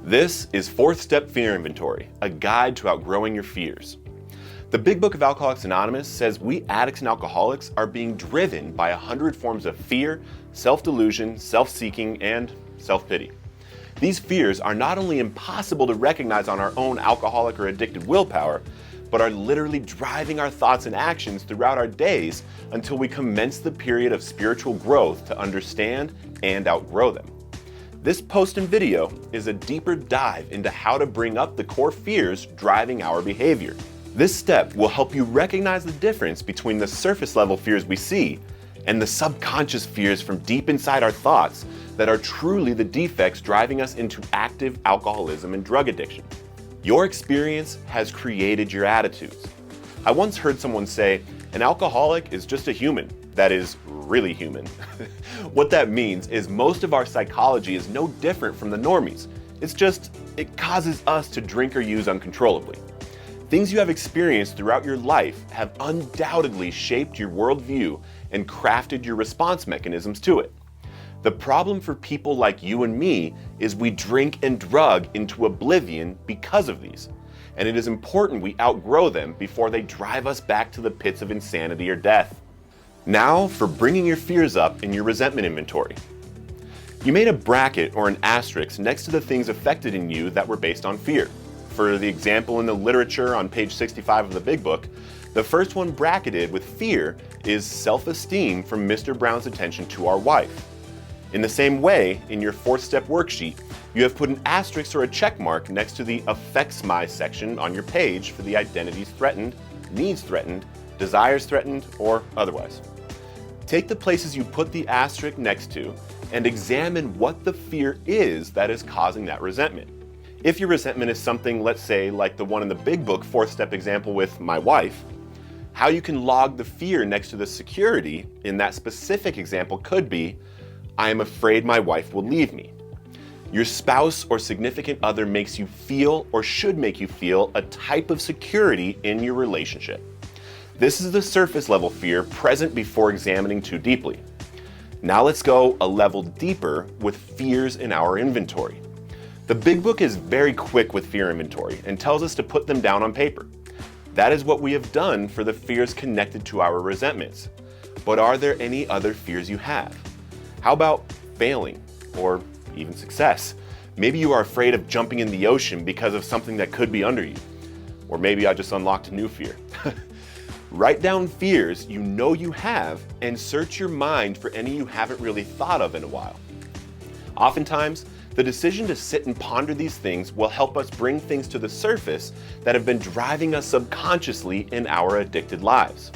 This is Fourth Step Fear Inventory, a guide to outgrowing your fears. The Big Book of Alcoholics Anonymous says we addicts and alcoholics are being driven by 100 forms of fear, self-delusion, self-seeking, and self-pity. These fears are not only impossible to recognize on our own alcoholic or addicted willpower, but are literally driving our thoughts and actions throughout our days until we commence the period of spiritual growth to understand and outgrow them. This post and video is a deeper dive into how to bring up the core fears driving our behavior. This step will help you recognize the difference between the surface level fears we see and the subconscious fears from deep inside our thoughts that are truly the defects driving us into active alcoholism and drug addiction. Your experience has created your attitudes. I once heard someone say, an alcoholic is just a human that is really human. What that means is most of our psychology is no different from the normies. It's just, it causes us to drink or use uncontrollably. Things you have experienced throughout your life have undoubtedly shaped your worldview and crafted your response mechanisms to it. The problem for people like you and me is we drink and drug into oblivion because of these. And it is important we outgrow them before they drive us back to the pits of insanity or death. Now for bringing your fears up in your resentment inventory. You made a bracket or an asterisk next to the things affected in you that were based on fear. For the example in the literature on page 65 of the Big Book, the first one bracketed with fear is self-esteem from Mr. Brown's attention to our wife. In the same way, in your fourth step worksheet, you have put an asterisk or a check mark next to the affects my section on your page for the identities threatened, needs threatened, desires threatened, or otherwise. Take the places you put the asterisk next to and examine what the fear is that is causing that resentment. If your resentment is something, let's say, like the one in the Big Book fourth step example with my wife, how you can log the fear next to the security in that specific example could be, I am afraid my wife will leave me. Your spouse or significant other makes you feel or should make you feel a type of security in your relationship. This is the surface level fear present before examining too deeply. Now let's go a level deeper with fears in our inventory. The Big Book is very quick with fear inventory and tells us to put them down on paper. That is what we have done for the fears connected to our resentments. But are there any other fears you have? How about failing or even success? Maybe you are afraid of jumping in the ocean because of something that could be under you. Or maybe I just unlocked a new fear. Write down fears you know you have and search your mind for any you haven't really thought of in a while. Oftentimes, the decision to sit and ponder these things will help us bring things to the surface that have been driving us subconsciously in our addicted lives.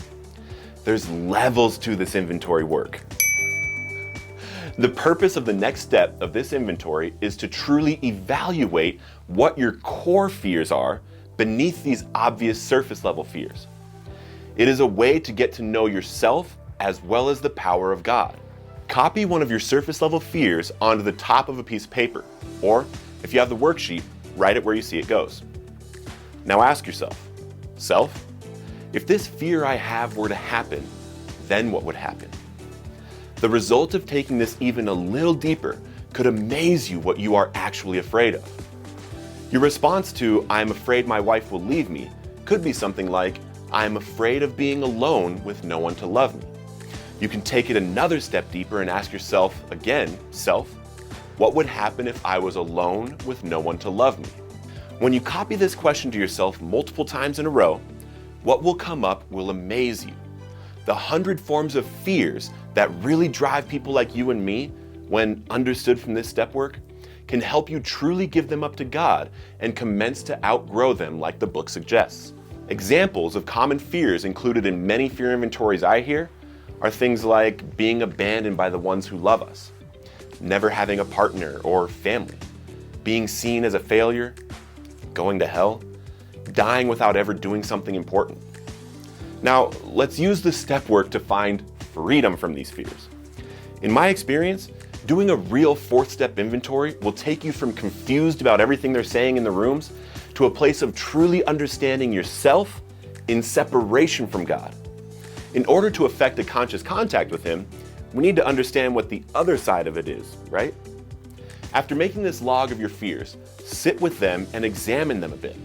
There's levels to this inventory work. The purpose of the next step of this inventory is to truly evaluate what your core fears are beneath these obvious surface level fears. It is a way to get to know yourself as well as the power of God. Copy one of your surface level fears onto the top of a piece of paper, or if you have the worksheet, write it where you see it goes. Now ask yourself, self, if this fear I have were to happen, then what would happen? The result of taking this even a little deeper could amaze you what you are actually afraid of. Your response to, I am afraid my wife will leave me, could be something like, I am afraid of being alone with no one to love me. You can take it another step deeper and ask yourself again, self, what would happen if I was alone with no one to love me? When you copy this question to yourself multiple times in a row, what will come up will amaze you. The 100 forms of fears that really drive people like you and me, when understood from this step work, can help you truly give them up to God and commence to outgrow them like the book suggests. Examples of common fears included in many fear inventories I hear are things like being abandoned by the ones who love us, never having a partner or family, being seen as a failure, going to hell, dying without ever doing something important. Now, let's use the step work to find freedom from these fears. In my experience, doing a real fourth step inventory will take you from confused about everything they're saying in the rooms to a place of truly understanding yourself in separation from God. In order to effect a conscious contact with Him, we need to understand what the other side of it is, right? After making this log of your fears, sit with them and examine them a bit.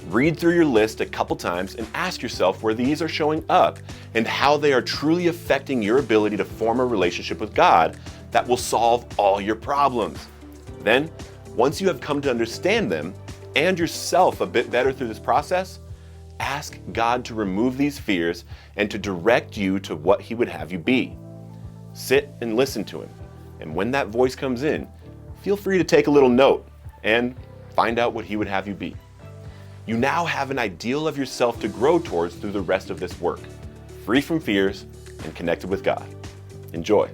Read through your list a couple times and ask yourself where these are showing up and how they are truly affecting your ability to form a relationship with God that will solve all your problems. Then, once you have come to understand them and yourself a bit better through this process, ask God to remove these fears and to direct you to what He would have you be. Sit and listen to Him, and when that voice comes in, feel free to take a little note and find out what He would have you be. You now have an ideal of yourself to grow towards through the rest of this work, free from fears and connected with God. Enjoy.